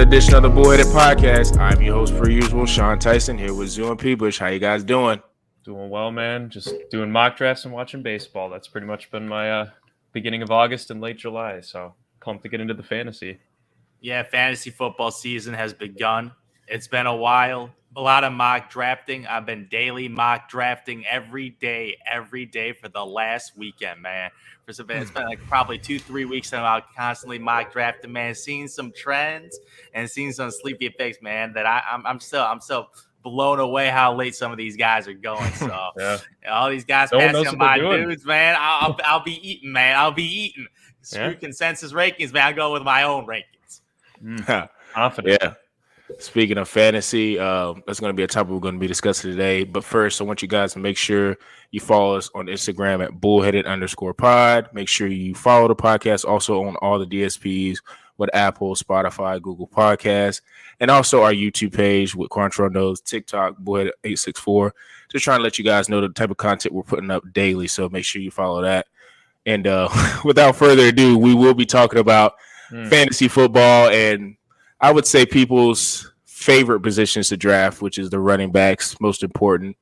edition of the Bullheaded Podcast. I'm your host, per usual, Sean Tyson, here with Zoo and P. Bush. How you guys doing? Doing well, man. Just doing mock drafts and watching baseball. That's pretty much been my beginning of August and late July. So pumped to get into the fantasy. Yeah, fantasy football season has begun. It's been a while. A lot of mock drafting. I've been daily mock drafting every day for the last weekend, man. It's been like probably 2-3 weeks now. I'm constantly mock drafting, man. Seeing some trends and seeing some sleepy picks, man. That I'm still blown away how late some of these guys are going. So Yeah. all these guys No one passing knows on what my they're doing. dudes, man. I'll be eating, man. I'll be eating. Screw Yeah. consensus rankings, man. I go with my own rankings. Confident. Yeah. Speaking of fantasy, that's going to be a topic we're going to be discussing today. But first, I want you guys to make sure you follow us on Instagram at bullheaded_pod. Make sure you follow the podcast also on all the DSPs with Apple, Spotify, Google Podcasts, and also our YouTube page with Quantro Knows, TikTok, Bullheaded864. Just trying to let you guys know the type of content we're putting up daily. So make sure you follow that. And without further ado, we will be talking about fantasy football and I would say people's favorite positions to draft, which is the running backs, most important.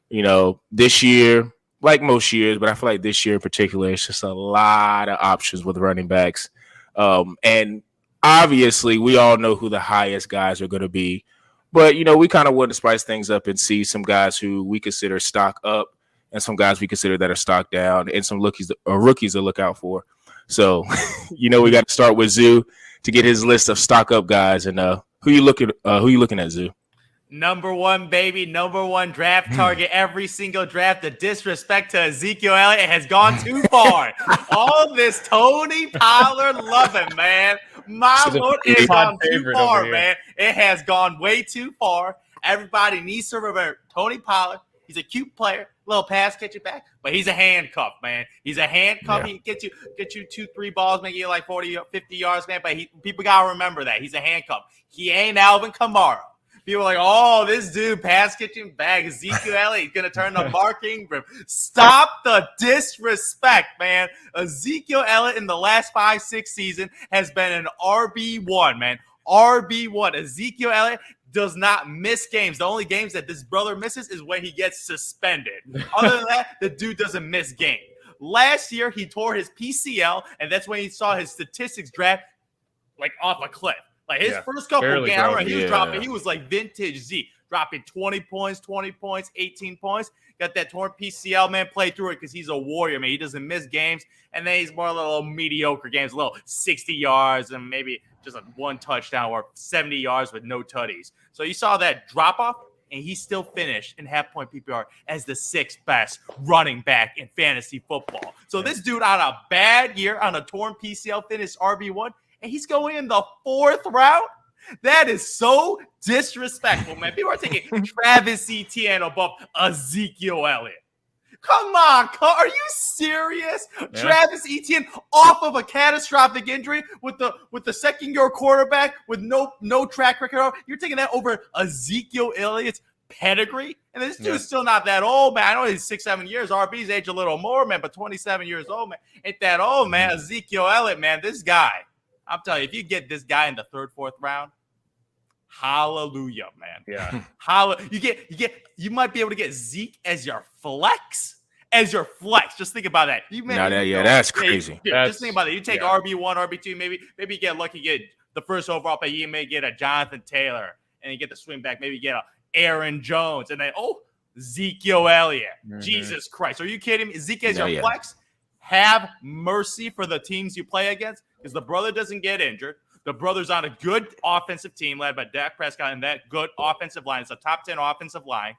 You know, this year, like most years, but I feel like this year in particular, it's just a lot of options with running backs. And obviously, we all know who the highest guys are going to be. But, you know, we kind of want to spice things up and see some guys who we consider stock up and some guys we consider that are stock down and some rookies to look out for. So, you know, we got to start with Zoo to get his list of stock up guys. And who you looking at, Zoo? Number one, baby. Number one draft target every single draft. The disrespect to Ezekiel Elliott has gone too far. All this Tony Pollard loving, man. My Lord, it's gone too far, man. It has gone way too far. Everybody needs to remember Tony Pollard. He's a cute player, little pass catch it back, but he's a handcuff, man. He's a handcuff. Yeah. He can get you 2-3 balls, make you like 40, 50 yards, man. But people gotta remember that he's a handcuff. He ain't Alvin Kamara. People are like, oh, this dude pass catching back. Ezekiel Elliott gonna turn to Mark Ingram. Stop the disrespect, man. Ezekiel Elliott in the last 5-6 seasons has been an RB1, man. RB1. Ezekiel Elliott does not miss games. The only games that this brother misses is when he gets suspended. Other than that, the dude doesn't miss games. Last year, he tore his PCL, and that's when he saw his statistics draft like off a cliff. Like his first couple games, he was dropping. He was like vintage Z, dropping 20 points, 18 points. Got that torn PCL, man. Play through it because he's a warrior, man. He doesn't miss games, and then he's more little mediocre games, a little 60 yards and maybe just one touchdown or 70 yards with no tutties. So you saw that drop off, and he still finished in half-point PPR as the 6th best running back in fantasy football. So this dude on a bad year, on a torn PCL, finished RB1, and he's going in the 4th round? That is so disrespectful, man. People are taking Travis Etienne above Ezekiel Elliott. Come on, are you serious? Yeah. Travis Etienne off of a catastrophic injury with the second-year quarterback with no track record. You're taking that over Ezekiel Elliott's pedigree? And this dude's still not that old, man. I know he's 6-7 years. RB's age a little more, man, but 27 years old, man. Ain't that old, man. Ezekiel Elliott, man, this guy. I'm telling you, if you get this guy in the 3rd, 4th round, hallelujah, man. Yeah. You might be able to get Zeke as your flex. Just think about that. That's crazy. Just think about it. You take RB1, RB2, maybe you get lucky, get the first overall pick. You may get a Jonathan Taylor, and you get the swing back. Maybe you get a Aaron Jones, and then Ezekiel Elliott. Mm-hmm. Jesus Christ, are you kidding me? Zeke as your flex. Have mercy for the teams you play against, because the brother doesn't get injured. The brother's on a good offensive team led by Dak Prescott, and that good offensive line. It's a top 10 offensive line.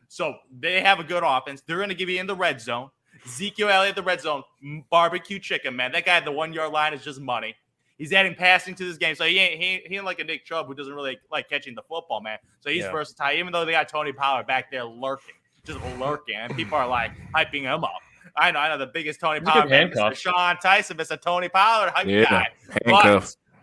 So they have a good offense. They're going to give you in the red zone. Ezekiel Elliott, the red zone, barbecue chicken, man. That guy at the 1-yard line is just money. He's adding passing to this game. So he ain't like a Nick Chubb who doesn't really like catching the football, man. So he's versatile, even though they got Tony Pollard back there lurking. And people are like hyping him up. I know the biggest Tony Pollard fan, Mr. Sean Tyson, Mr. Tony Pollard hype guy.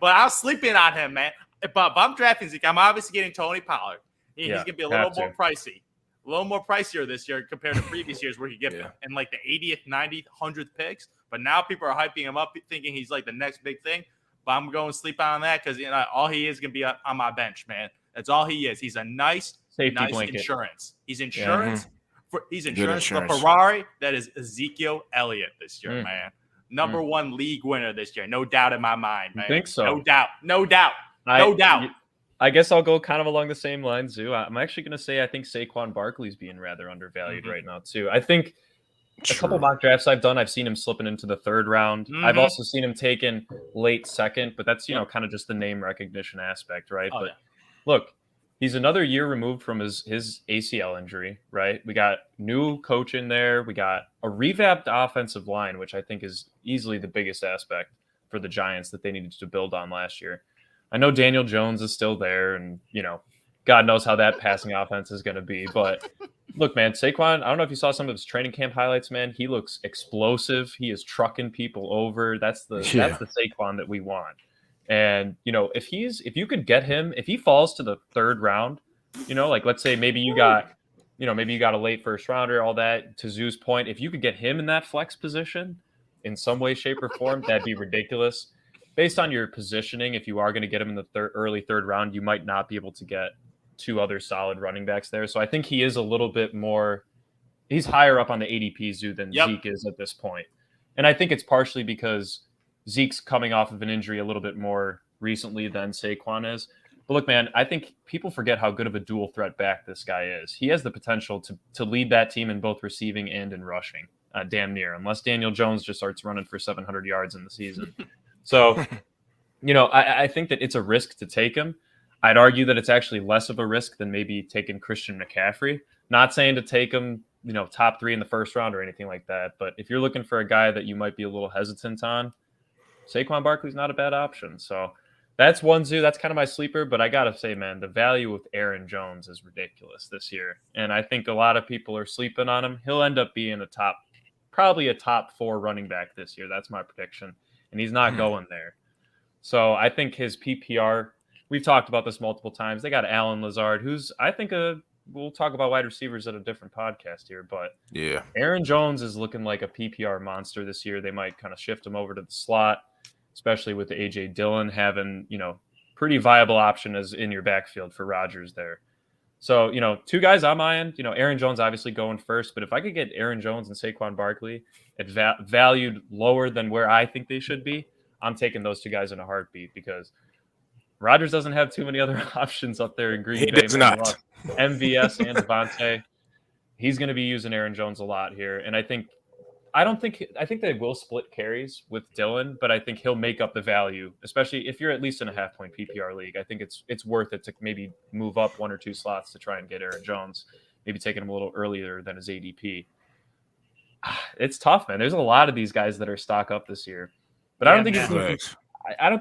But I was sleeping on him, man. But if I'm drafting Zeke, I'm obviously getting Tony Pollard. He's going to be a little more pricey. A little more pricier this year compared to previous years where he get in like the 80th, 90th, 100th picks. But now people are hyping him up, thinking he's like the next big thing. but I'm going to sleep on that because all he is going to be on my bench, man. That's all he is. He's a nice Safety blanket. insurance. He's insurance. He's insurance for the insurance. Ferrari. That is Ezekiel Elliott this year, man. Number one league winner this year. No doubt in my mind, man. You think so? No doubt. I guess I'll go kind of along the same lines, too. I'm actually going to say I think Saquon Barkley's being rather undervalued right now, too. I think a couple mock drafts I've done, I've seen him slipping into the third round. I've also seen him taken late second, but that's, kind of just the name recognition aspect, right? Look, he's another year removed from his ACL injury, right? We got new coach in there. We got a revamped offensive line, which I think is easily the biggest aspect for the Giants that they needed to build on last year. I know Daniel Jones is still there, and, God knows how that passing offense is going to be. But look, man, Saquon, I don't know if you saw some of his training camp highlights, man. He looks explosive. He is trucking people over. That's the Saquon that we want. And, if you could get him, if he falls to the third round, like let's say maybe you got a late first rounder, all that, to Zoo's point, if you could get him in that flex position in some way, shape, or form, that'd be ridiculous. Based on your positioning, if you are going to get him in the early third round, you might not be able to get two other solid running backs there. So I think he is a little bit more, he's higher up on the ADP Zoo than Zeke is at this point. And I think it's partially because Zeke's coming off of an injury a little bit more recently than Saquon is. But look, man, I think people forget how good of a dual threat back this guy is. He has the potential to lead that team in both receiving and in rushing, damn near, unless Daniel Jones just starts running for 700 yards in the season. So, I think that it's a risk to take him. I'd argue that it's actually less of a risk than maybe taking Christian McCaffrey. Not saying to take him, top 3 in the first round or anything like that. But if you're looking for a guy that you might be a little hesitant on, Saquon Barkley's not a bad option. So that's one Zoo. That's kind of my sleeper. But I got to say, man, the value with Aaron Jones is ridiculous this year. And I think a lot of people are sleeping on him. He'll end up being probably a top 4 running back this year. That's my prediction. And he's not going there. So I think his PPR, we've talked about this multiple times. They got Alan Lazard, who's, I think, we'll talk about wide receivers at a different podcast here. But Aaron Jones is looking like a PPR monster this year. They might kind of shift him over to the slot, especially with the A.J. Dillon having, pretty viable option as in your backfield for Rodgers there. So, two guys on my end, Aaron Jones obviously going first, but if I could get Aaron Jones and Saquon Barkley at valued lower than where I think they should be, I'm taking those two guys in a heartbeat because Rodgers doesn't have too many other options up there in Green Bay. He does not. MVS and Devontae. He's going to be using Aaron Jones a lot here. And I think they will split carries with Dillon, but I think he'll make up the value, especially if you're at least in a half-point PPR league. I think it's worth it to maybe move up 1 or 2 slots to try and get Aaron Jones, maybe taking him a little earlier than his ADP. It's tough, man. There's a lot of these guys that are stock up this year, but I don't think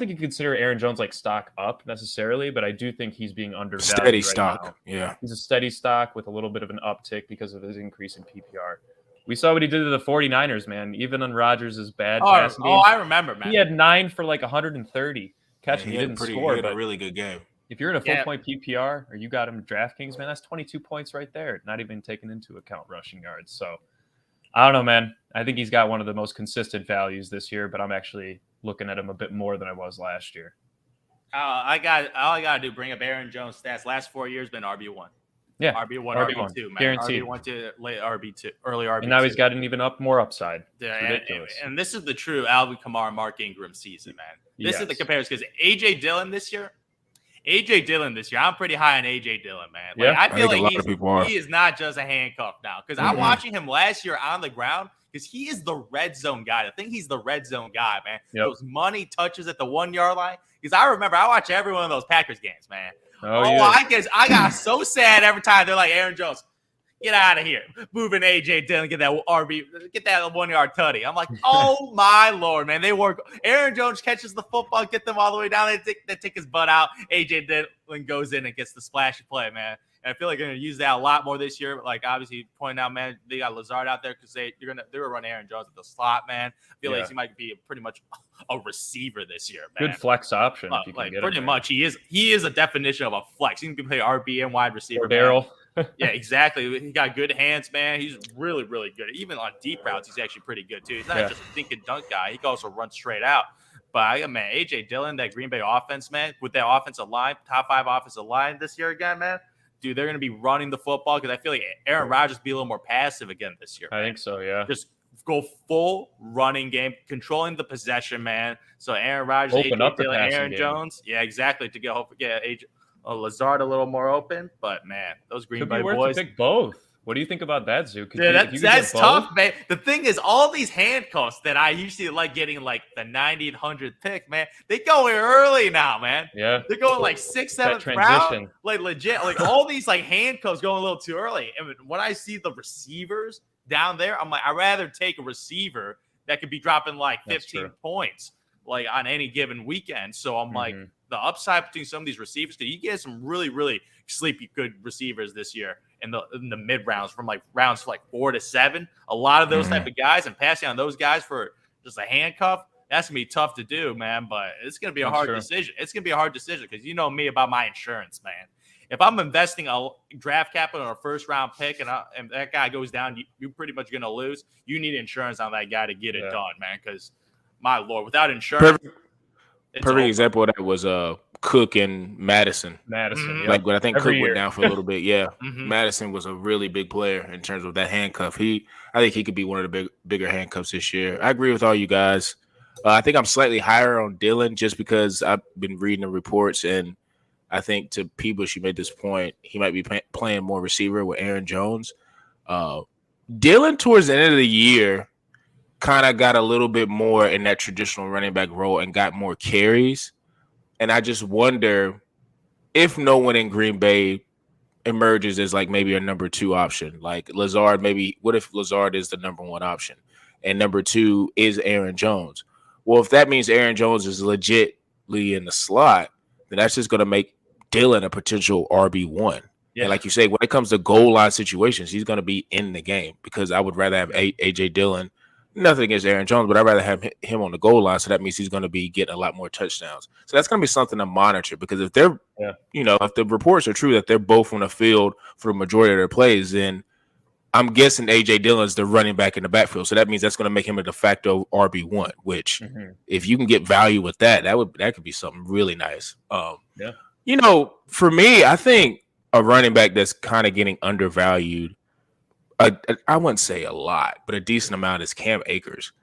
you can consider Aaron Jones like stock up necessarily, but I do think he's being undervalued. Steady stock. Yeah. He's a steady stock with a little bit of an uptick because of his increase in PPR. We saw what he did to the 49ers, man. Even on Rodgers' bad passing game. I remember, man. He had 9 for like 130 catches. He didn't score, but a really good game. If you're in a full-point PPR or you got him in DraftKings, man, that's 22 points right there, not even taking into account rushing yards. So I don't know, man. I think he's got one of the most consistent values this year, but I'm actually looking at him a bit more than I was last year. All I got to do, bring up Aaron Jones' stats. Last 4 years been RB1. Yeah, RB1, RB2, man. Guaranteed. RB1 to late RB2, early RB2. And now he's got an even more upside. Yeah, and this is the true Alvin Kamara, Mark Ingram season, man. This is the comparison because A.J. Dillon this year, I'm pretty high on A.J. Dillon, man. Like, I feel like he is not just a handcuff now because I'm watching him last year on the ground because he is the red zone guy. I think he's the red zone guy, man. Yep. Those money touches at the 1 yard line. Because I remember I watch every one of those Packers games, man. I got so sad every time they're like, Aaron Jones, get out of here. Moving A.J. Dillon, get that 1 yard tutty. I'm like, oh my Lord, man. They work. Aaron Jones catches the football, get them all the way down. They take his butt out. A.J. Dillon goes in and gets the splashy play, man. And I feel like they're going to use that a lot more this year. But like obviously pointing out, man, they got Lazard out there because they were running Aaron Jones at the slot, man. I feel like he might be pretty much a receiver this year, man. Good flex option. If you can like get pretty much, he is a definition of a flex. He can play RB and wide receiver. Or Daryl. Yeah, exactly. He got good hands, man. He's really, really good. Even on deep routes, he's actually pretty good too. He's not just a dink and dunk guy. He can also run straight out. Man, AJ Dillon, that Green Bay offense, man, with that offensive line, top 5 offensive line this year again, man. Dude, they're going to be running the football because I feel like Aaron Rodgers be a little more passive again this year. I think so, yeah. Just go full running game, controlling the possession, man. So Aaron Rodgers, Open up the Dillon, passing Aaron game. Jones, yeah, exactly, to get Lazard a little more open. But man, those Green Bay boys, to pick both. What do you think about that, Zoo? That's tough, man. The thing is, all these handcuffs that I usually like getting like the 90th, 100th pick, man, they go in early now, man. Yeah. They're going like 6th, 7th round. Like legit, like all these like handcuffs going a little too early. And when I see the receivers down there, I'm like, I'd rather take a receiver that could be dropping like 15 points like on any given weekend. So I'm like, the upside between some of these receivers, because you get some really, really sleepy good receivers this year in the mid rounds, from like rounds like 4 to 7. A lot of those type of guys, and passing on those guys for just a handcuff, that's gonna be tough to do, man. But it's gonna be a hard decision. It's gonna be a hard decision because you know me about my insurance, man. If I'm investing a draft capital on a first round pick and that guy goes down, you're pretty much gonna lose. You need insurance on that guy to get it done, man. Because my lord, without insurance. Perfect example of that was Cook and Madison. Like when I think Cook went down for a little bit. Yeah, Madison was a really big player in terms of that handcuff. I think he could be one of the bigger handcuffs this year. I agree with all you guys. I think I'm slightly higher on Dillon just because I've been reading the reports, and I think to Peebush, you made this point, he might be playing more receiver with Aaron Jones. Dillon towards the end of the year kind of got a little bit more in that traditional running back role and got more carries. And I just wonder if no one in Green Bay emerges as like maybe a number 2 option, like Lazard, maybe what if Lazard is the number 1 option and number 2 is Aaron Jones? Well, if that means Aaron Jones is legitly in the slot, then that's just going to make Dillon a potential RB1. Yeah. And like you say, when it comes to goal line situations, he's going to be in the game because I would rather have AJ Dillon. Nothing against Aaron Jones, but I'd rather have him on the goal line. So that means he's going to be getting a lot more touchdowns. So that's going to be something to monitor because if they're, if the reports are true that they're both on the field for the majority of their plays, then I'm guessing AJ Dillon's the running back in the backfield. So that means that's going to make him a de facto RB1, which if you can get value with that could be something really nice. For me, I think a running back that's kind of getting undervalued, I wouldn't say a lot, but a decent amount is Cam Akers.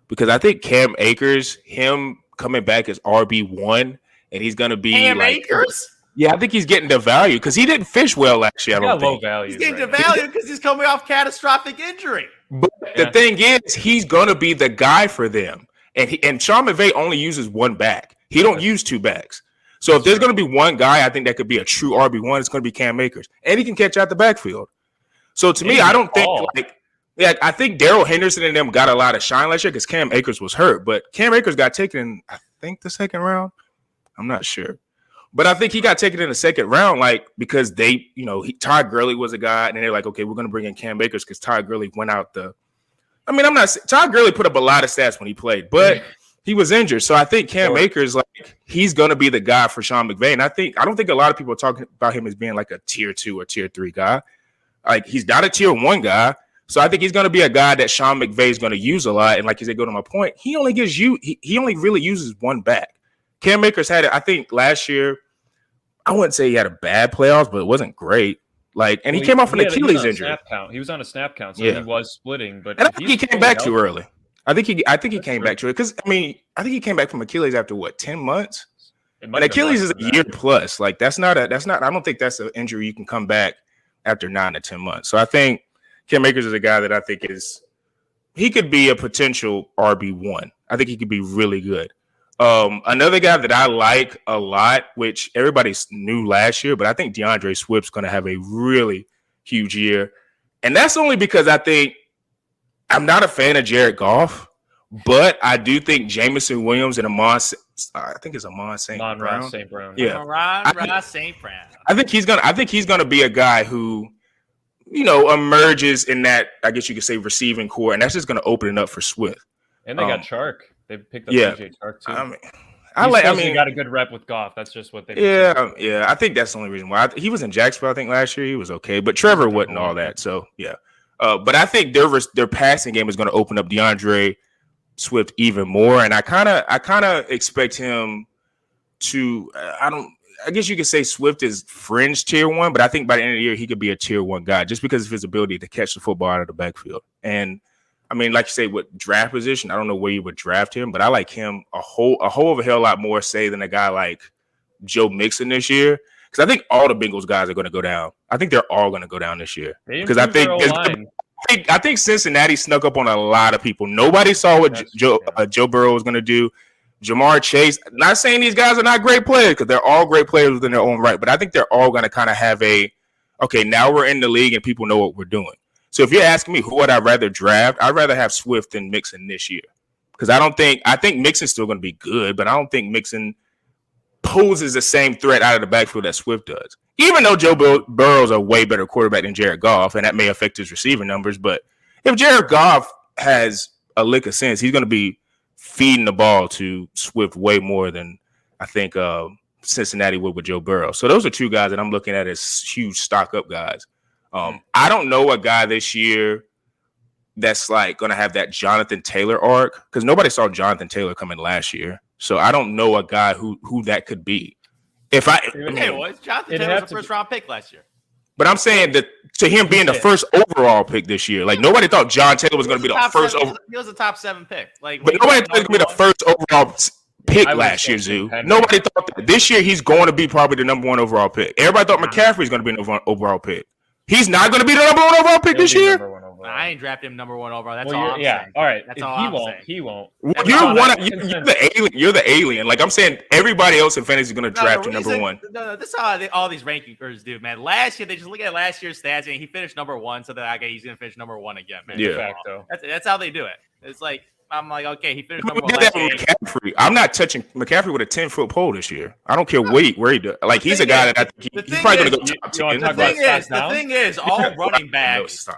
Because I think Cam Akers, him coming back as RB1, and he's going to be Cam Akers? Yeah, I think he's getting the value because he didn't fish well last year. I don't think. Low value. He's getting the value because he's coming off catastrophic injury. But the thing is, he's going to be the guy for them. And Sean McVay only uses 1 back. He don't use 2 backs. So if there's going to be one guy I think that could be a true RB1, it's going to be Cam Akers. And he can catch out the backfield. So to me, I don't think I think Darrell Henderson and them got a lot of shine last year because Cam Akers was hurt. But Cam Akers got taken in, I think, the 2nd round. I'm not sure. But I think he got taken in the 2nd round, because they, Todd Gurley was a guy, and they're like, okay, we're going to bring in Cam Akers because Todd Gurley went out Todd Gurley put up a lot of stats when he played, but he was injured. So I think Cam Akers, he's going to be the guy for Sean McVay. And I don't think a lot of people are talking about him as being like a tier 2 or tier 3 guy. He's not a tier 1 guy. So I think he's going to be a guy that Sean McVay is going to use a lot. And like you said, go to my point, he only really uses 1 back. Cam Akers had it, I think last year, I wouldn't say he had a bad playoffs, but it wasn't great. He came off an Achilles injury. He was on a snap count, so he was splitting. But I think he came back too early. I think he came back to it because I think he came back from Achilles after 10 months. And Achilles is a year plus. I don't think that's an injury you can come back after 9 to 10 months. So I think Cam Akers is a guy that I think he could be a potential RB1. I think he could be really good. Another guy that I like a lot, which everybody knew last year, but I think DeAndre Swift's going to have a really huge year. And that's only because I think I'm not a fan of Jared Goff, but I do think Jameson Williams and Amon St. Brown. Yeah. Amon St. Brown. I think he's gonna be a guy who, emerges in that, I guess you could say, receiving core, and that's just gonna open it up for Swift. And they got Chark. They picked up DJ Chark too. He got a good rep with Goff. That's just what they. Yeah. I think that's the only reason why he was in Jacksonville. I think last year he was okay, but Trevor wasn't all that. So yeah. But I think their passing game is going to open up DeAndre Swift even more, and I kind of expect him to. I guess you could say Swift is fringe tier 1, but I think by the end of the year he could be a tier 1 guy just because of his ability to catch the football out of the backfield. And I mean, like you say, with draft position, I don't know where you would draft him, but I like him a whole of a hell lot more, say, than a guy like Joe Mixon this year. Because I think all the Bengals guys are going to go down. I think they're all going to go down this year. Because I think Cincinnati snuck up on a lot of people. Nobody saw what Joe Burrow was going to do. Jamar Chase, not saying these guys are not great players because they're all great players within their own right, but I think they're all going to kind of have okay, now we're in the league and people know what we're doing. So if you're asking me who would I rather draft, I'd rather have Swift than Mixon this year because I think Mixon's still going to be good, but I don't think Mixon poses the same threat out of the backfield that Swift does. Even though Joe Burrow's a way better quarterback than Jared Goff, and that may affect his receiver numbers, but if Jared Goff has a lick of sense, he's going to be feeding the ball to Swift way more than I think Cincinnati would with Joe Burrow. So those are two guys that I'm looking at as huge stock up guys. I don't know a guy this year that's like going to have that Jonathan Taylor arc because nobody saw Jonathan Taylor coming last year. So I don't know a guy who that could be. Jonathan Taylor was a first round pick last year. But I'm saying that to him being the first overall pick this year, like nobody thought John Taylor was going to be the first overall. He was a top 7 pick. But nobody thought he was going to be the first overall pick last year, Zoo. Nobody thought that. This year he's going to be probably the number 1 overall pick. Everybody thought McCaffrey's going to be the number 1 overall pick. He's not going to be the number 1 overall pick this year. I ain't drafting him number 1 overall. That's all I'm saying. All right. That's all I'm saying. He won't. You're the alien. You're the alien. Like I'm saying, everybody else in fantasy is going to draft you number 1. No, this is how all these rankers do, man. Last year they just look at last year's stats and he finished number 1, so that he's going to finish number 1 again, man. Yeah, that's how they do it. It's like I'm like, okay, he finished number 1. McCaffrey. I'm not touching McCaffrey with a 10-foot pole this year. I don't care where he does. Like he's a guy that I think he's probably going to go top 10. The thing is, all running backs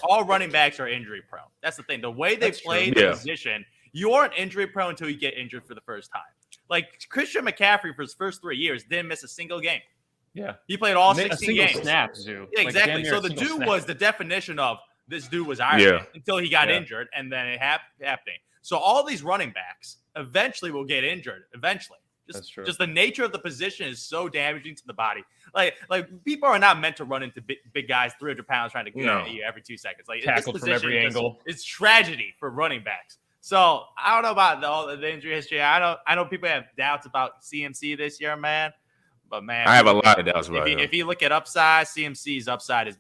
all running backs are injury prone. That's the thing. The way they play the position, you aren't injury prone until you get injured for the first time. Like Christian McCaffrey for his first 3 years didn't miss a single game. Yeah, he played all 16 games. Snaps, Zoo. Yeah, exactly. So the dude was the definition of this dude was Iron Man until he got injured, and then it happening. So all these running backs eventually will get injured. Eventually, just the nature of the position is so damaging to the body. Like people are not meant to run into big guys, 300 pounds, trying to get at you every 2 seconds. Like tackled from every angle. It's tragedy for running backs. So I don't know about all the injury history. I know people have doubts about CMC this year, man. But man, I have a lot of doubts about him. If you look at upside, CMC's upside is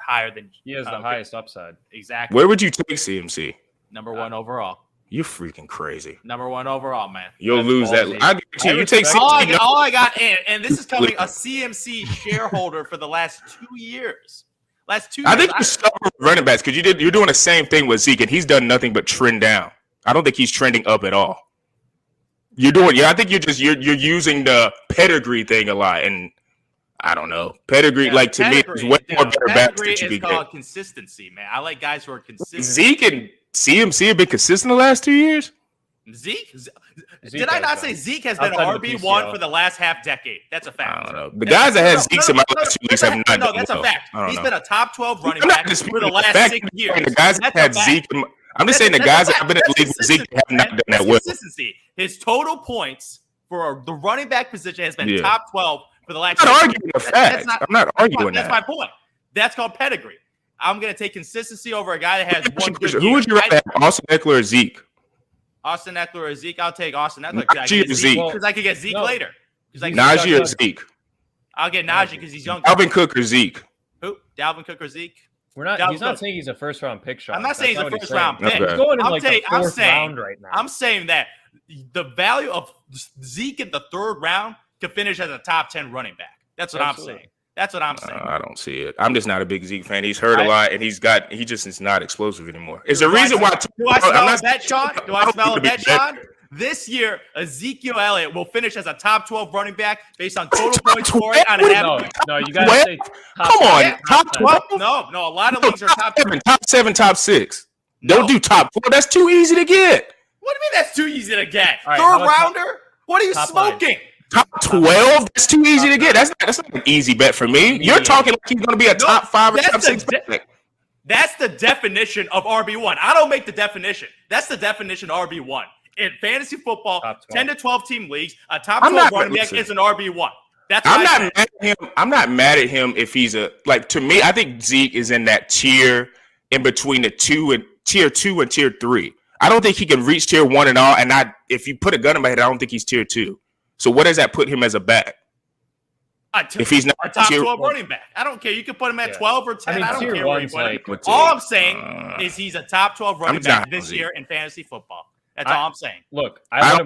higher than he has the highest upside. Exactly. Where would you take CMC? Number 1 overall. You're freaking crazy. Number 1 overall, man. You'll lose that. I guarantee you take CMC. All I got, and this is coming a CMC shareholder for the last 2 years. I think you're stubborn with running backs because you're doing the same thing with Zeke, and he's done nothing but trend down. I don't think he's trending up at all. I think you're using the pedigree thing a lot, and I don't know. Pedigree, to me, is way more better backs that you could get. Called consistency, man. I like guys who are consistent. Zeke and CMC have been consistent the last 2 years. Zeke did I not say Zeke has been RB1 for the last half decade? That's a fact. I don't know. The guys that had Zeke in my last 2 weeks have not done well. That's a fact. He's been a top 12 running back for the last 6 years. The guys that had Zeke. I'm just saying the guys that have been in the league with Zeke have not done that well. Consistency. His total points for the running back position has been top 12 for the last. I'm not arguing the fact. I'm not arguing that. That's my point. That's called pedigree. I'm going to take consistency over a guy that has one good year. Who would you rather have, Austin Eckler or Zeke? Austin Eckler or Zeke? I'll take Austin Eckler because I could get Zeke later. Najee or Zeke? I'll get Najee because he's young. Dalvin Cook or Zeke? Who? Dalvin Cook or Zeke? He's not saying he's a first round pick, Sean. I'm not saying he's a first round pick. He's going in the fourth round right now. I'm saying that the value of Zeke in the 3rd round could finish as a top 10 running back. That's what I'm saying. That's what I'm saying. I don't see it. I'm just not a big Zeke fan. He's hurt a lot, and he just is not explosive anymore. It's the reason why. Do I smell a bet, Sean? Do I smell a bet, Sean? This year, Ezekiel Elliott will finish as a top 12 running back based on total points scored on an average. No, you got to say come on, top 12. No, a lot of leagues are top 7, top 7, top 6. Don't do top 4. That's too easy to get. What do you mean that's too easy to get? Right, 3rd rounder? What are you smoking? Top 12? That's too easy to get. That's not an easy bet for me. You're talking like he's going to be a top 5 or top 6 bet. That's the definition of RB1. I don't make the definition. That's the definition of RB1. In fantasy football, 10 to 12 team leagues, a top 12 running back is an RB1. That's what I'm not mad at him. I'm not mad at him if he's to me, I think Zeke is in that tier in between the tier 2 and tier 3. I don't think he can reach tier 1 and all. And if you put a gun in my head, I don't think he's tier 2. So what does that put him as a back? If he's not a top 12 running back, I don't care. You can put him at 12 or 10. I don't care where you put him. All I'm saying is he's a top 12 running back this year in fantasy football. That's all I'm saying. Look, I let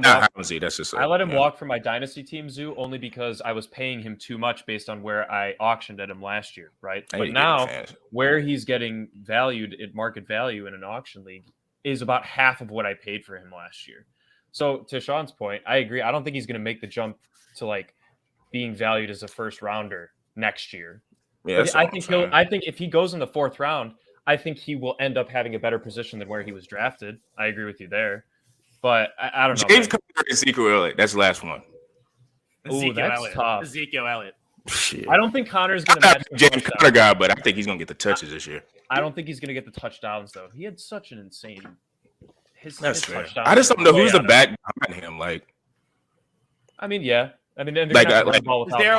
him yeah. walk for my dynasty team, Zoo, only because I was paying him too much based on where I auctioned at him last year, right? But now, where he's getting valued at market value in an auction league is about half of what I paid for him last year. So to Sean's point, I agree. I don't think he's going to make the jump to being valued as a first rounder next year. Yeah, I think if he goes in the 4th round, I think he will end up having a better position than where he was drafted. I agree with you there. But I don't know. James Conner, Ezekiel Elliott. That's the last one. Ezekiel Elliott. Shit. I don't think Connor's going to match James Conner guy, but I think he's going to get the touches this year. I don't think he's going to get the touchdowns, though. He had such an insane his touchdown. I just don't know who's the back behind him. I mean, yeah. I mean, Darrell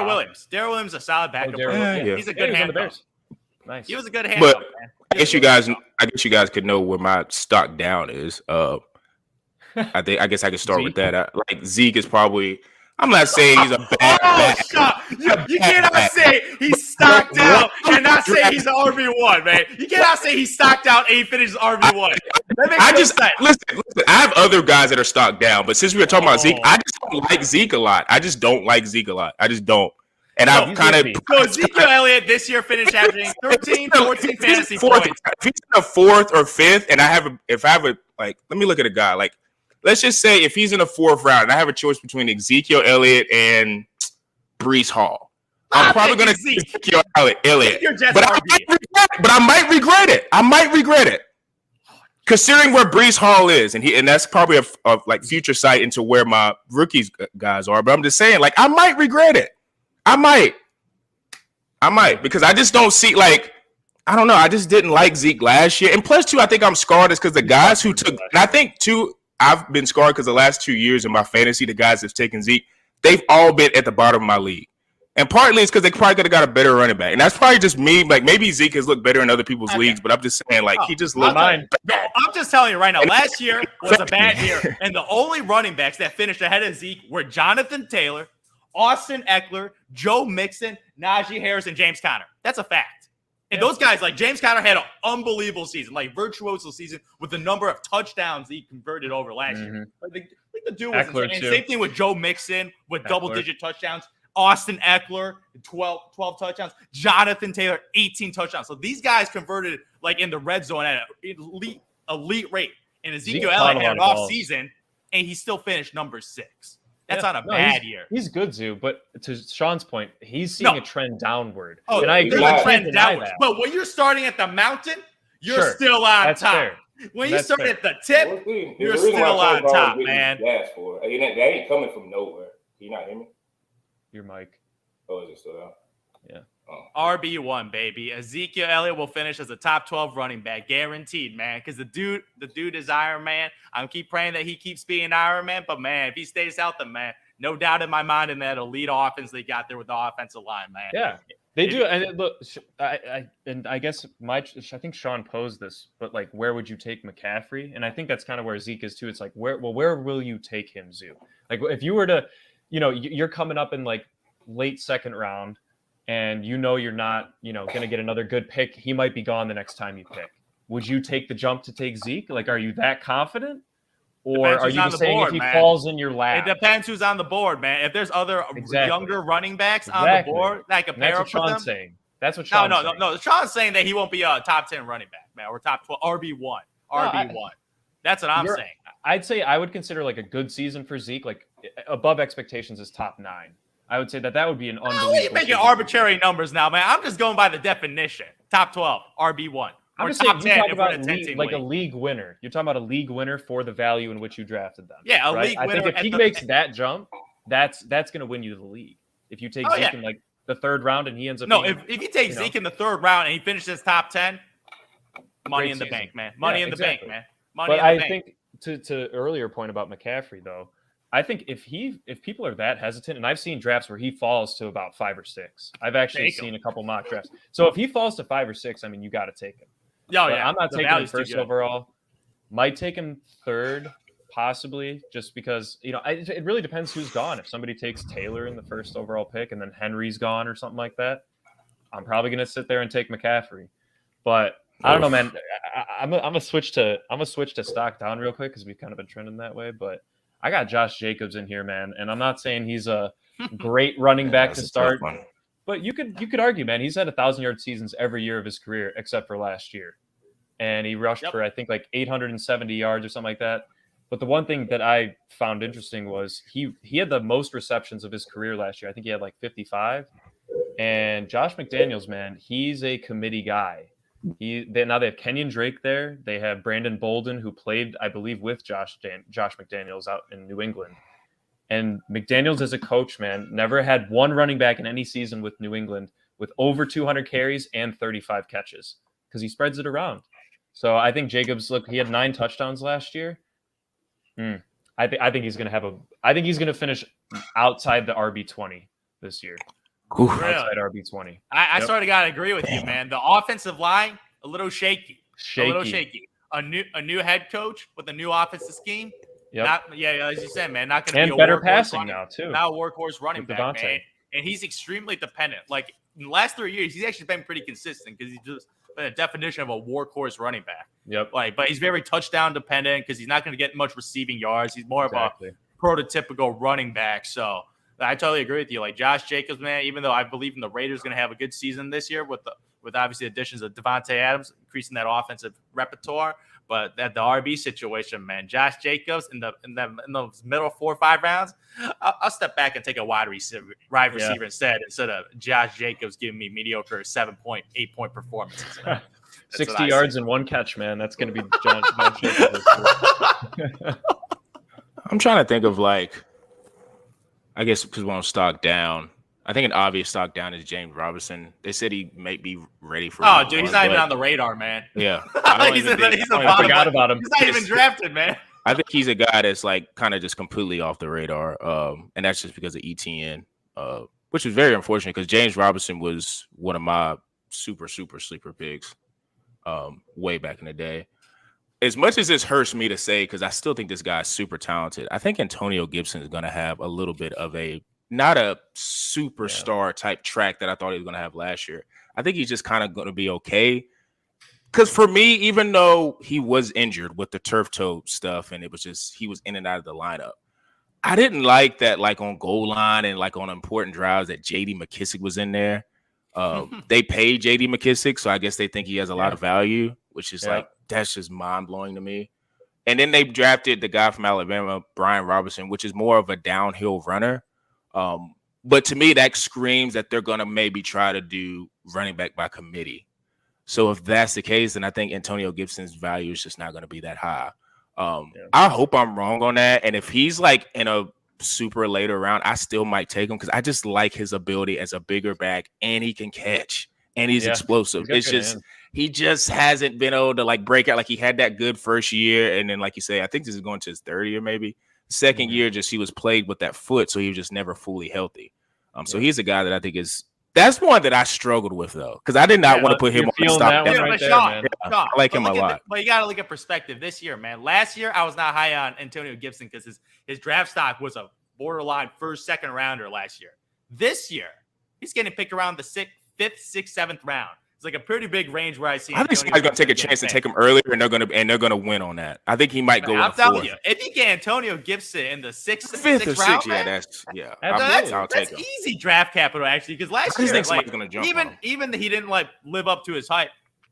Williams. Darrell Williams is a solid backup. He's a good handcuff. Nice. He was a good handcuff. But I guess you guys could know where my stock down is. I guess I could start with that. Zeke is probably. I'm not saying he's a bad back. You cannot say he's stocked out and not say he's an RB1, man. You cannot say he's stocked out and he finishes RB1. Listen. I have other guys that are stocked down, but since we were talking about Zeke, I just don't like Zeke a lot. I just don't. And I've kind of. So Ezekiel Elliott this year finished averaging 13, 14 fantasy points. If he's in the 4th or 5th, and let me look at a guy let's just say if he's in the 4th round and I have a choice between Ezekiel Elliott and Breece Hall, I'm probably going to see Ezekiel Elliott. But I might regret it. Considering where Breece Hall is, and that's probably a future sight into where my rookies guys are. But I'm just saying, I might regret it. I might because I just don't see I don't know. I just didn't like Zeke last year, and plus I think I'm scarred is because the guys who took, and I think I've been scarred because the last 2 years in my fantasy, the guys that's taken Zeke, they've all been at the bottom of my league. And partly it's because they probably could have got a better running back. And that's probably just me. Maybe Zeke has looked better in other people's leagues, but I'm just saying, he just looked mine. I'm just telling you right now, last year was a bad year. And the only running backs that finished ahead of Zeke were Jonathan Taylor, Austin Eckler, Joe Mixon, Najee Harris, and James Conner. That's a fact. And those guys, James Conner, had an unbelievable season, virtuoso season with the number of touchdowns he converted over last year. The dude was insane. Same thing with Joe Mixon with double-digit touchdowns. Austin Eckler, 12 touchdowns. Jonathan Taylor, 18 touchdowns. So these guys converted in the red zone at an elite rate. And Ezekiel Elliott had an off season, and he still finished number 6. That's not a bad year. He's good, Zoo, but to Sean's point, he's seeing a trend downward. Oh, and I agree. There's a trend downward. But when you're starting at the mountain, you're still on top. Fair. When you start at the tip, you're still on top, man. That ain't coming from nowhere. You not hear me? Your mic. Oh, is it still out? Yeah. RB1, baby. Ezekiel Elliott will finish as a top 12 running back, guaranteed, man. Because the dude is Iron Man. I keep praying that he keeps being Iron Man, but man, if he stays healthy, man, no doubt in my mind in that elite offense they got there with the offensive line, man. Yeah, they do. And look, I guess I think Sean posed this, but where would you take McCaffrey? And I think that's kind of where Zeke is too. It's where will you take him, Zoo? If you were to, you're coming up in late 2nd round. And you're not, going to get another good pick. He might be gone the next time you pick. Would you take the jump to take Zeke? Are you that confident? Or are you just saying if he falls in your lap? It depends who's on the board, man. If there's other younger running backs on the board that can pair up with them. Saying. That's what Sean's saying. No. Sean's saying that he won't be a top 10 running back, man, or top 12, RB1. That's what I'm saying. I'd say I would consider a good season for Zeke. Above expectations is top 9. I would say that would be an unbelievable. You're making arbitrary numbers now, man. I'm just going by the definition. Top 12, RB1. I'm just saying, you're talking about a league winner. You're talking about a league winner for the value in which you drafted them. Yeah, league winner. I think if he makes that jump, that's going to win you the league. If you take Zeke in the 3rd round and he ends up if you take Zeke in the 3rd round and he finishes top 10, Money in the bank, man. Money in the bank, man. Money in the bank. I think to earlier point about McCaffrey, though, I think if people are that hesitant, and I've seen drafts where he falls to about 5 or 6. I've actually seen a couple mock drafts. So if he falls to 5 or 6, I mean, you got to take him. Oh, yeah. I'm not taking him first overall. Might take him third, possibly, just because, it really depends who's gone. If somebody takes Taylor in the first overall pick and then Henry's gone or something like that, I'm probably going to sit there and take McCaffrey. But I don't know, man. I'm a switch to stock down real quick because we've kind of been trending that way. But I got Josh Jacobs in here, man, and I'm not saying he's a great running back to start, but you could argue, man, he's had 1,000-yard seasons every year of his career except for last year, and he rushed for I think like 870 yards or something like that. But the one thing that I found interesting was he had the most receptions of his career last year. I think he had like 55. And Josh McDaniels, man, he's a committee guy. Now they have Kenyon Drake there. They have Brandon Bolden, who played, I believe, with Josh McDaniels out in New England. And McDaniels as a coach, man, never had one running back in any season with New England with over 200 carries and 35 catches because he spreads it around. So I think Jacobs, look, he had 9 touchdowns last year. I think he's going to finish outside the RB20 this year. Really? Outside RB20. I sort of gotta agree with you, man. The offensive line a little shaky. A little shaky. A new head coach with a new offensive scheme. Yep. As you said, man, not going to be a better passing now too. Now a workhorse running back, man. And he's extremely dependent. Like in the last 3 years, he's actually been pretty consistent because he's just been a definition of a workhorse running back. Yep. But he's very touchdown dependent because he's not going to get much receiving yards. He's more of a prototypical running back. So I totally agree with you. Like Josh Jacobs, man, even though I believe in the Raiders going to have a good season this year with obviously additions of Devontae Adams, increasing that offensive repertoire. But at the RB situation, man, Josh Jacobs in those middle 4 or 5 rounds, I'll step back and take a wide receiver instead of Josh Jacobs giving me mediocre 8-point performances. 60 yards and 1 catch, man. That's going to be John Jacobs. I'm trying to think of I guess because we're on stock down. I think an obvious stock down is James Robinson. They said he might be ready for. Oh, dude, he's not even on the radar, man. Yeah, I forgot about him. He's not even drafted, man. I think he's a guy that's kind of just completely off the radar, and that's just because of ETN, which is very unfortunate because James Robinson was one of my super sleeper picks way back in the day. As much as this hurts me to say, because I still think this guy is super talented, I think Antonio Gibson is going to have a little bit of not a superstar type track that I thought he was going to have last year. I think he's just kind of going to be okay. Because for me, even though he was injured with the turf toe stuff and it was just he was in and out of the lineup, I didn't like that on goal line and on important drives that J.D. McKissick was in there. They paid J.D. McKissick, so I guess they think he has a lot of value, which is that's just mind-blowing to me. And then they drafted the guy from Alabama, Brian Robinson, which is more of a downhill runner. But to me, that screams that they're going to maybe try to do running back by committee. So if that's the case, then I think Antonio Gibson's value is just not going to be that high. I hope I'm wrong on that. And if he's in a super later round, I still might take him because I just like his ability as a bigger back and he can catch and he's explosive. It's just he just hasn't been able to break out. He had that good first year. And then, like you say, I think this is going to his third year, maybe. Second year, just he was plagued with that foot. So he was just never fully healthy. So he's a guy that I think that's one that I struggled with, though, because I did not want to put him on the stop. I like him a lot. But you got to look at perspective this year, man. Last year, I was not high on Antonio Gibson because his draft stock was a borderline first, second rounder last year. This year, he's getting picked around the 5th, 6th, 7th round. It's a pretty big range where I see. I think somebody's going to take a chance and take him earlier, and they're going to win on that. I think he might go. I'm telling you, if you get Antonio Gibson in the 5th or 6th round, that's easy draft capital actually. Because last year, even he didn't live up to his hype.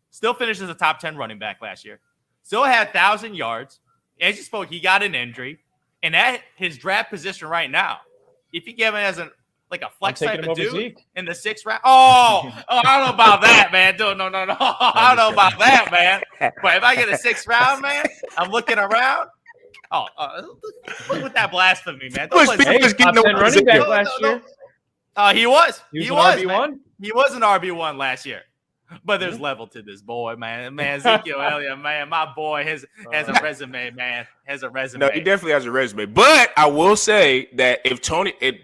Still finished as a top 10 running back last year. Still had 1,000 yards. As you spoke, he got an injury, and at his draft position right now, if you give him as a flex type of dude in the 6th round. Oh, I don't know about that, man. No. I don't know about that, man. But if I get a 6th round, man, I'm looking around. Look at that blasphemy, man. Top 10 running back last year. He was. He was an RB1? He was an RB1 last year. But there's level to this boy, man. Ezekiel Elliott, man, my boy has a resume, man. Has a resume. No, he definitely has a resume. But I will say that if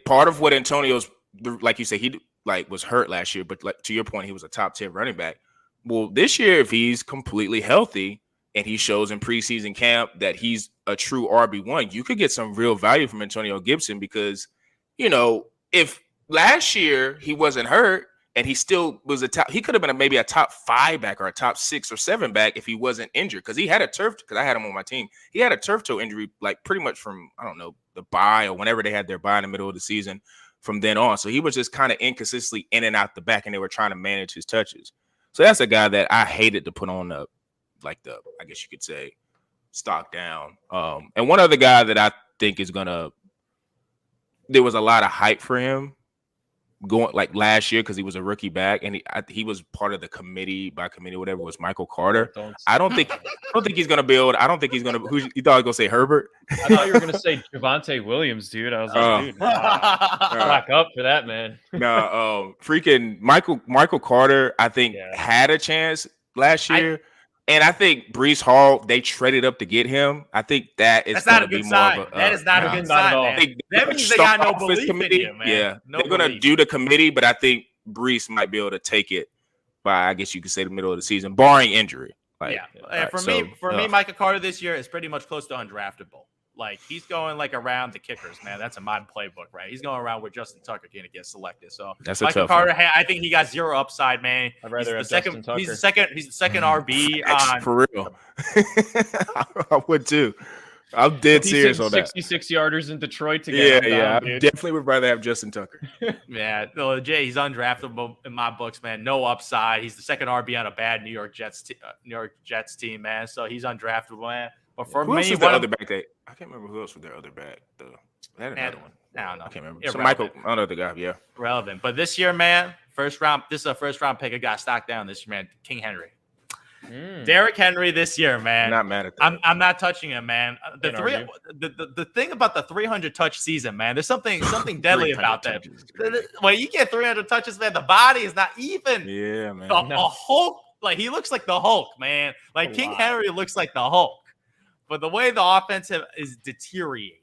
part of what Antonio's, like you say, he was hurt last year, but to your point, he was a top 10 running back. Well, this year, if he's completely healthy and he shows in preseason camp that he's a true RB1, you could get some real value from Antonio Gibson because, if last year he wasn't hurt, and he still was he could have been maybe a top 5 back or a top 6 or 7 back if he wasn't injured. Because he had because I had him on my team. He had a turf toe injury, pretty much from, I don't know, the bye or whenever they had their bye in the middle of the season from then on. So he was just kind of inconsistently in and out the back, and they were trying to manage his touches. So that's a guy that I hated to put on I guess you could say, stock down. And one other guy that I think there was a lot of hype for him going last year because he was a rookie back, and he was part of the committee whatever, was Michael Carter. I don't think he's gonna build. I don't think he's gonna. You thought I was gonna say Herbert? I thought you were gonna say Javonte Williams, dude. I was like, dude, back up for that, man. No, freaking Michael Carter, I think had a chance last year. And I think Breece Hall, they traded up to get him. I think that's not a good sign. That is not a good sign, man. That means they got no belief in you, man. Yeah, they're going to do the committee, but I think Breece might be able to take it by, I guess you could say, the middle of the season, barring injury. For me, Michael Carter this year is pretty much close to undraftable. He's going around the kickers, man. That's a modern playbook, right? He's going around where Justin Tucker can't get selected. So that's Michael Carter, I think he got zero upside, man. I'd rather have Justin Tucker. He's the second RB on. For real. I would too. I'm dead serious on that. 66 yarders in Detroit to get I definitely would rather have Justin Tucker. Yeah, legit, he's undraftable in my books, man. No upside. He's the second RB on a bad New York Jets team, man. So he's undraftable, man. But for me, the other back I can't remember who else was their other back though. They had another one. I don't know. I can't remember. So Michael, another guy, yeah. Relevant. But this year, man, first round. This is a first round pick. I got stocked down this year, man. King Henry. Derrick Henry this year, man. Not mad at that. I'm not touching him, man. The thing about the 300 touch season, man. There's something deadly about that. When you get 300 touches, man, the body is not even. Yeah, man. A Hulk. He looks like the Hulk, man. King Henry looks like the Hulk. But the way the offense is deteriorating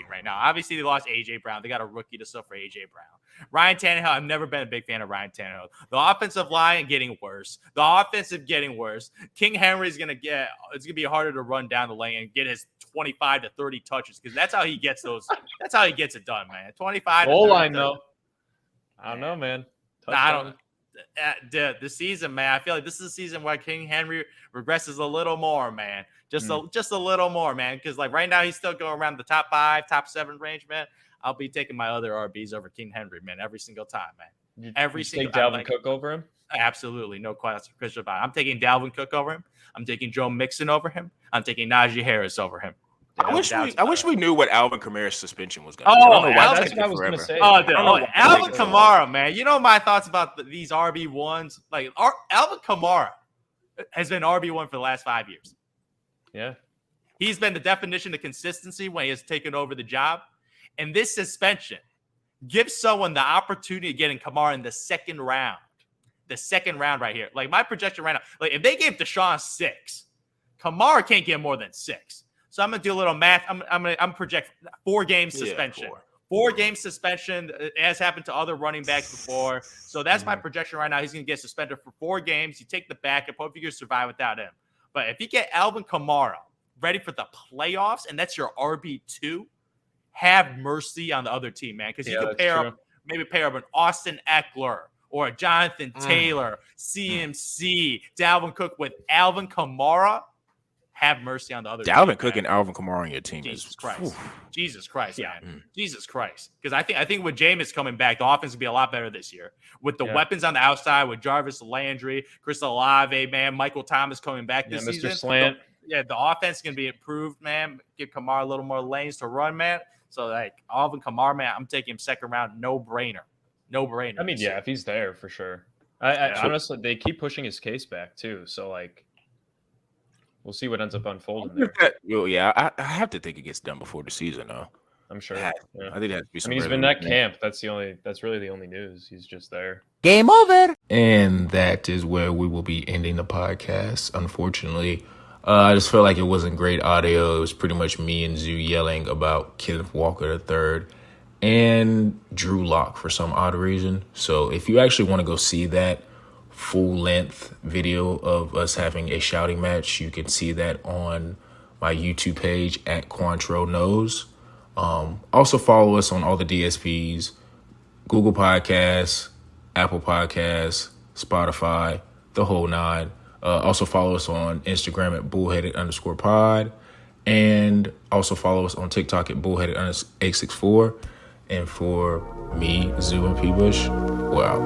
right now. Obviously, they lost A.J. Brown. They got a rookie to suffer A.J. Brown. Ryan Tannehill, I've never been a big fan of Ryan Tannehill. The offensive line getting worse. The offensive getting worse. King Henry's it's gonna be harder to run down the lane and get his 25 to 30 touches because that's how he gets those. That's how he gets it done, man. 25. Goal line though. I don't know, man. I don't. The season, man. I feel like this is a season where King Henry regresses a little more, man. Just a little more, man. Because right now he's still going around the top 5, top 7 range, man. I'll be taking my other RBs over King Henry, man, every single time, man. Every single time. Take Dalvin Cook over him? Absolutely, no question about it. I'm taking Dalvin Cook over him. I'm taking Joe Mixon over him. I'm taking Najee Harris over him. I wish we knew what Alvin Kamara's suspension was going to be. That's what I was going to say. Alvin Kamara, man. You know my thoughts about these RB1s? Alvin Kamara has been RB1 for the last 5 years. Yeah. He's been the definition of consistency when he has taken over the job. And this suspension gives someone the opportunity of getting Kamara in the second round. The second round right here. My projection right now, if they gave Deshaun 6, Kamara can't get more than 6. So I'm gonna do a little math. I'm project 4 game suspension. 4 game suspension. It has happened to other running backs before. So that's my projection right now. He's gonna get suspended for 4 games. You take the backup. Hope you can survive without him. But if you get Alvin Kamara ready for the playoffs, and that's your RB2, have mercy on the other team, man. Because you can pair up an Austin Eckler or a Jonathan Taylor, CMC, Dalvin Cook with Alvin Kamara. Have mercy on the other Dalvin team, Cook man. and Alvin Kamara on your team. Jesus Christ, man. Jesus Christ. Because I think with Jameis coming back, the offense will be a lot better this year. With the weapons on the outside, with Jarvis Landry, Chris Olave, man, Michael Thomas coming back this season. Mr. Slant. The offense is going to be improved, man. Give Kamara a little more lanes to run, man. So, Alvin Kamara, man, I'm taking him second round. No brainer. I mean, if he's there, for sure. I honestly, they keep pushing his case back, too. So, we'll see what ends up unfolding there. I have to think it gets done before the season, though. I'm sure. Yeah. Yeah. I think that has to be I some mean, he's regular been at news. camp. That's really the only news. He's just there. Game over. And that is where we will be ending the podcast. Unfortunately, I just felt like it wasn't great audio. It was pretty much me and Zoo yelling about Kenneth Walker III and Drew Lock for some odd reason. So if you actually want to go see that full length video of us having a shouting match, you can see that on my YouTube page at Quantro Knows. Also follow us on all the DSPs, Google Podcasts, Apple Podcasts, Spotify, the whole nine. Also follow us on Instagram at bullheaded_pod. And also follow us on TikTok at bullheaded864. And for me, Zoo, and P. Bush, we're out.